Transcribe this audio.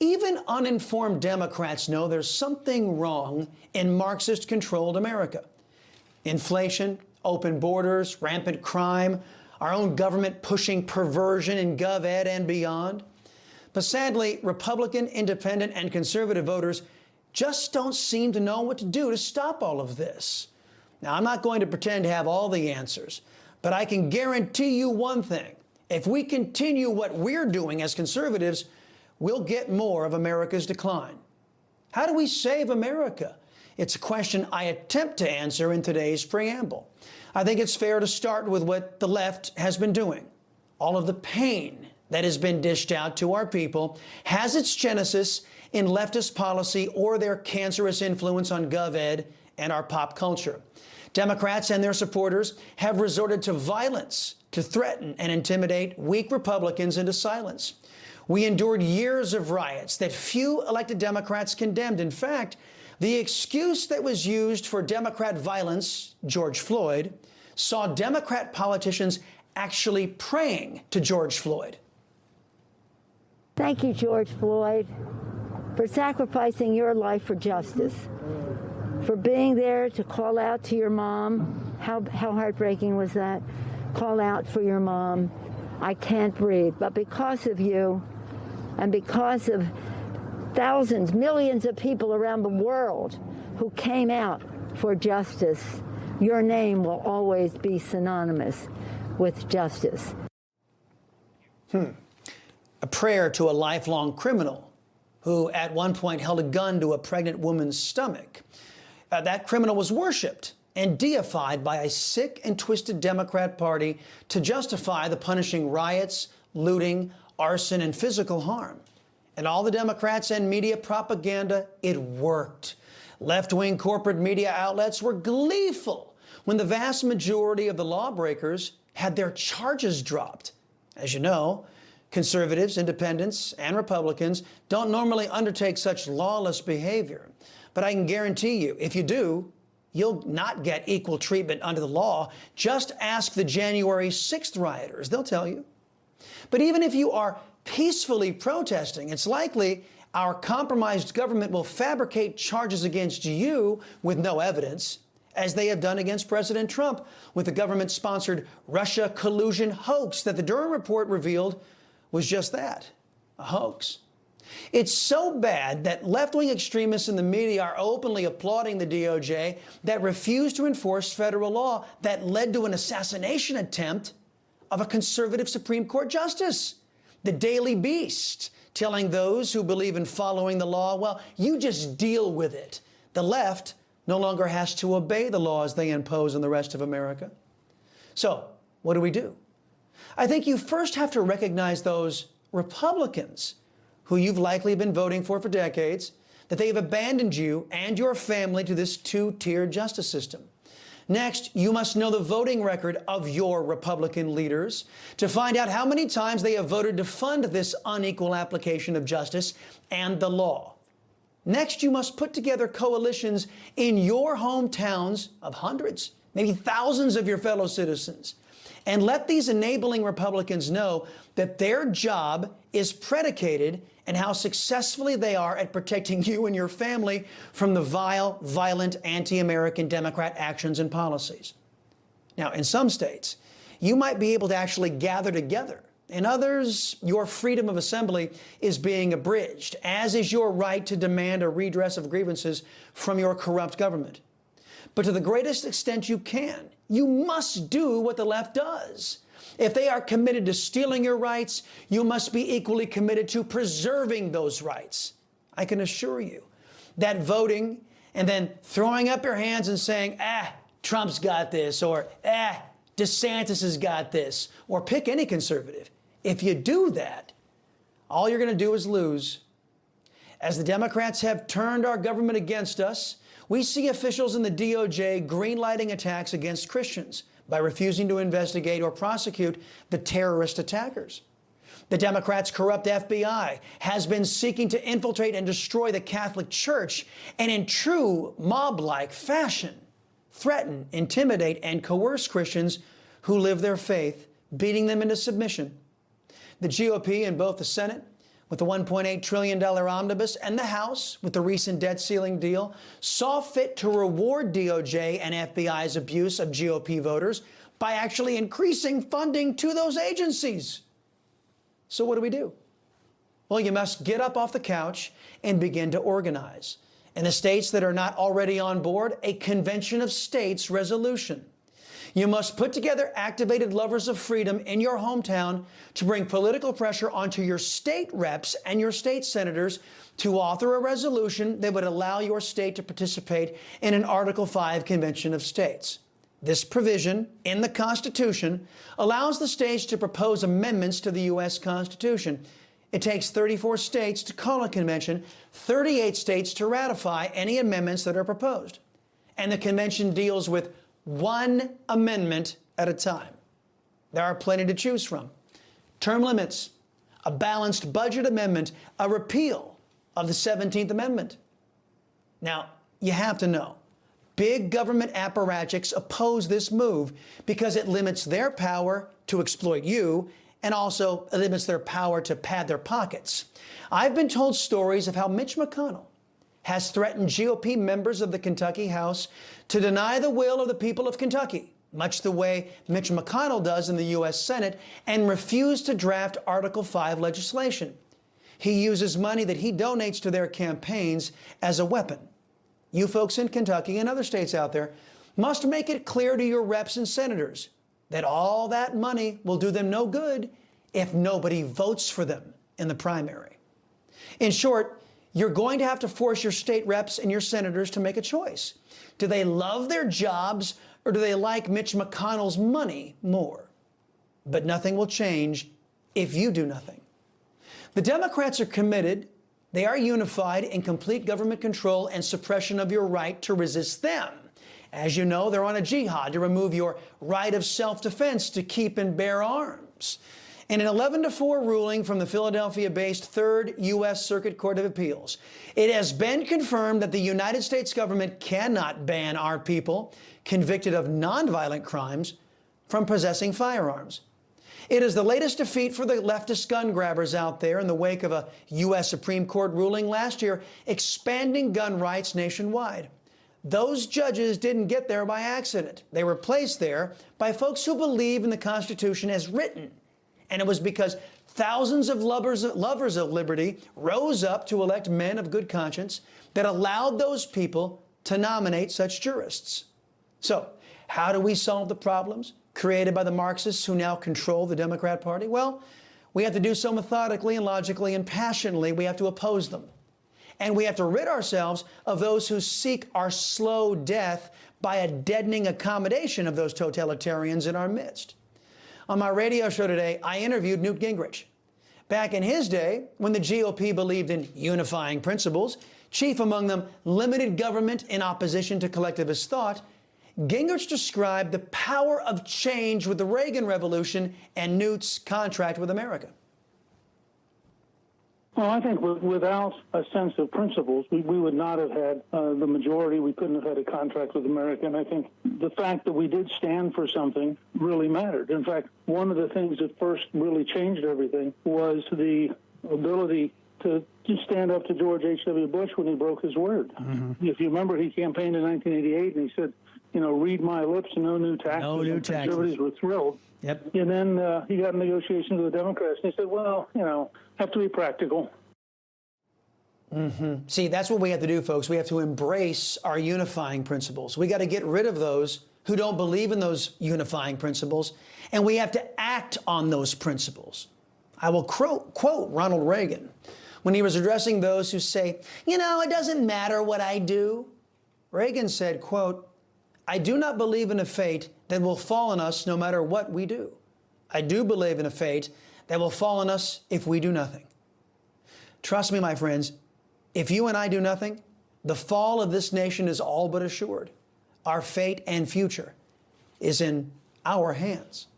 even uninformed Democrats know there's something wrong in Marxist-controlled America. Inflation, open borders, rampant crime, our own government pushing perversion in gov ed and beyond. But sadly, Republican, independent, and conservative voters just don't seem to know what to do to stop all of this. Now, I'm not going to pretend to have all the answers, but I can guarantee you one thing. If we continue what we're doing as conservatives, we'll get more of America's decline. How do we save America? It's a question I attempt to answer in today's preamble. I think it's fair to start with what the left has been doing. All of the pain that has been dished out to our people has its genesis in leftist policy or their cancerous influence on gov ed and our pop culture. Democrats and their supporters have resorted to violence to threaten and intimidate weak Republicans into silence. We endured years of riots that few elected Democrats condemned. In fact, the excuse that was used for Democrat violence, George Floyd, saw Democrat politicians actually praying to George Floyd. Thank you, George Floyd, for sacrificing your life for justice, for being there to call out to your mom. How heartbreaking was that? Call out for your mom. I can't breathe. But because of you and because of thousands, millions of people around the world who came out for justice, your name will always be synonymous with justice. A prayer to a lifelong criminal who at one point held a gun to a pregnant woman's stomach. That criminal was worshipped and deified by a sick and twisted Democrat Party to justify the punishing riots, looting, arson, and physical harm. And all the Democrats and media propaganda, it worked. Left-wing corporate media outlets were gleeful when the vast majority of the lawbreakers had their charges dropped. As you know, conservatives, independents, and Republicans don't normally undertake such lawless behavior. But I can guarantee you, if you do, you'll not get equal treatment under the law. Just ask the January 6th rioters. They'll tell you. But even if you are peacefully protesting, it's likely our compromised government will fabricate charges against you with no evidence, as they have done against President Trump with the government-sponsored Russia collusion hoax that the Durham report revealed was just that, a hoax. It's so bad that left-wing extremists in the media are openly applauding the DOJ that refused to enforce federal law that led to an assassination attempt of a conservative Supreme Court justice. The Daily Beast telling those who believe in following the law, well, you just deal with it. The left no longer has to obey the laws they impose on the rest of America. So, what do? I think you first have to recognize those Republicans who you've likely been voting for decades, that they have abandoned you and your family to this two-tier justice system. Next, you must know the voting record of your Republican leaders to find out how many times they have voted to fund this unequal application of justice and the law. Next, you must put together coalitions in your hometowns of hundreds, maybe thousands of your fellow citizens, and let these enabling Republicans know that their job is predicated in how successfully they are at protecting you and your family from the vile, violent, anti-American Democrat actions and policies. Now, in some states, you might be able to actually gather together. In others, your freedom of assembly is being abridged, as is your right to demand a redress of grievances from your corrupt government. But to the greatest extent you can, you must do what the left does. If they are committed to stealing your rights, you must be equally committed to preserving those rights. I can assure you that voting and then throwing up your hands and saying, Trump's got this, or DeSantis has got this, or pick any conservative. If you do that, all you're going to do is lose. As the Democrats have turned our government against us, we see officials in the DOJ greenlighting attacks against Christians by refusing to investigate or prosecute the terrorist attackers. The Democrats' corrupt FBI has been seeking to infiltrate and destroy the Catholic Church and in true mob-like fashion threaten, intimidate, and coerce Christians who live their faith, beating them into submission. The GOP in both the Senate, with the $1.8 trillion omnibus, and the House, with the recent debt ceiling deal, saw fit to reward DOJ and FBI's abuse of GOP voters by actually increasing funding to those agencies. So what do? Well, you must get up off the couch and begin to organize. In the states that are not already on board, a convention of states resolution. You must put together activated lovers of freedom in your hometown to bring political pressure onto your state reps and your state senators to author a resolution that would allow your state to participate in an Article 5 Convention of States. This provision in the Constitution allows the states to propose amendments to the U.S. Constitution. It takes 34 states to call a convention, 38 states to ratify any amendments that are proposed. And the convention deals with one amendment at a time. There are plenty to choose from. Term limits, a balanced budget amendment, a repeal of the 17th Amendment. Now, you have to know, big government apparatchiks oppose this move because it limits their power to exploit you and also limits their power to pad their pockets. I've been told stories of how Mitch McConnell has threatened GOP members of the Kentucky House to deny the will of the people of Kentucky, much the way Mitch McConnell does in the U.S. Senate, and refuse to draft Article 5 legislation. He uses money that he donates to their campaigns as a weapon. You folks in Kentucky and other states out there must make it clear to your reps and senators that all that money will do them no good if nobody votes for them in the primary. In short, you're going to have to force your state reps and your senators to make a choice. Do they love their jobs or do they like Mitch McConnell's money more? But nothing will change if you do nothing. The Democrats are committed. They are unified in complete government control and suppression of your right to resist them. As you know, they're on a jihad to remove your right of self-defense to keep and bear arms. In an 11-4 ruling from the Philadelphia-based 3rd U.S. Circuit Court of Appeals, it has been confirmed that the United States government cannot ban our people convicted of nonviolent crimes from possessing firearms. It is the latest defeat for the leftist gun grabbers out there in the wake of a U.S. Supreme Court ruling last year expanding gun rights nationwide. Those judges didn't get there by accident. They were placed there by folks who believe in the Constitution as written. And it was because thousands of lovers of liberty rose up to elect men of good conscience that allowed those people to nominate such jurists. So, how do we solve the problems created by the Marxists who now control the Democrat Party? Well, we have to do so methodically and logically and passionately. We have to oppose them. And we have to rid ourselves of those who seek our slow death by a deadening accommodation of those totalitarians in our midst. On my radio show today, I interviewed Newt Gingrich. Back in his day, when the GOP believed in unifying principles, chief among them limited government in opposition to collectivist thought, Gingrich described the power of change with the Reagan Revolution and Newt's contract with America. Well, I think without a sense of principles, we would not have had the majority. We couldn't have had a contract with America. And I think the fact that we did stand for something really mattered. In fact, one of the things that first really changed everything was the ability to just stand up to George H.W. Bush when he broke his word. Mm-hmm. If you remember, he campaigned in 1988 and he said, you know, read my lips, no new taxes. No new taxes. Conservatives were thrilled. Yep. And then he got negotiations with the Democrats, and he said, well, you know, have to be practical. Mm-hmm. See, that's what we have to do, folks. We have to embrace our unifying principles. We got to get rid of those who don't believe in those unifying principles, and we have to act on those principles. I will quote Ronald Reagan when he was addressing those who say, you know, it doesn't matter what I do. Reagan said, quote, I do not believe in a fate that will fall on us no matter what we do. I do believe in a fate that will fall on us if we do nothing. Trust me, my friends, if you and I do nothing, the fall of this nation is all but assured. Our fate and future is in our hands.